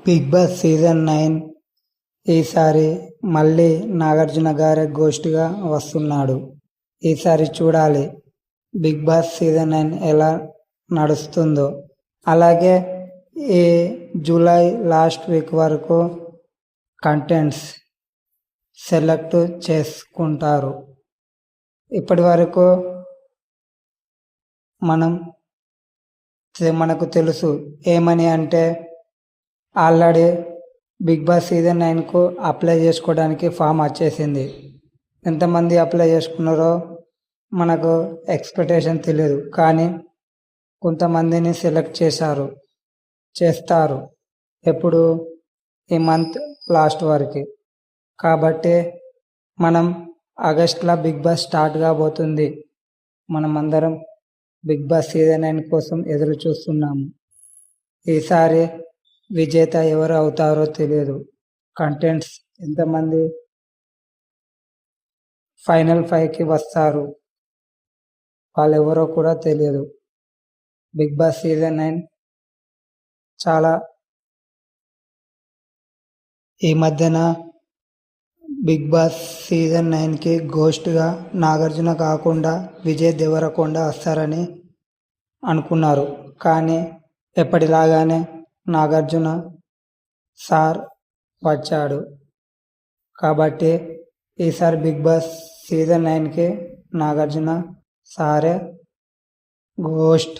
Big Boss season 9 ఈసారి మళ్ళీ నాగార్జున గారే గోస్ట్గా వస్తున్నాడు. ఈసారి చూడాలి బిగ్ బాస్ సీజన్ 9 ఎలా నడుస్తుందో. అలాగే ఈ జూలై లాస్ట్ వీక్ వరకు కంటెంట్స్ సెలెక్ట్ చేసుకుంటారు. ఇప్పటి వరకు మనకు తెలుసు ఏమని అంటే, ఆల్రెడీ బిగ్ బాస్ సీజన్ 9కు అప్లై చేసుకోవడానికి ఫామ్ వచ్చేసింది. ఎంతమంది అప్లై చేసుకున్నారో మనకు ఎక్స్పెక్టేషన్ తెలియదు, కానీ కొంతమందిని సెలెక్ట్ చేస్తారు ఎప్పుడు ఈ మంత్ లాస్ట్ వరకు. కాబట్టి మనం ఆగస్టులో బిగ్ బాస్ స్టార్ట్ కాబోతుంది. మనం అందరం బిగ్ బాస్ సీజన్ 9 కోసం ఎదురు చూస్తున్నాము. ఈసారి విజేత ఎవరు అవుతారో తెలియదు. కంటెంట్స్ ఎంతమంది ఫైనల్ 5కి వస్తారు వాళ్ళెవరో కూడా తెలియదు. బిగ్ బాస్ సీజన్ 9 చాలా ఈ మధ్యన బిగ్ బాస్ సీజన్ 9కి గోస్ట్గా నాగార్జున కాకుండా విజయ్ దేవరకొండ వస్తారని అనుకున్నారు, కానీ ఎప్పటిలాగానే నాగార్జున సార్ వచ్చాడు. కాబట్టి ఈసారి బిగ్ బాస్ సీజన్ 9కి నాగార్జున సారే గోస్ట్.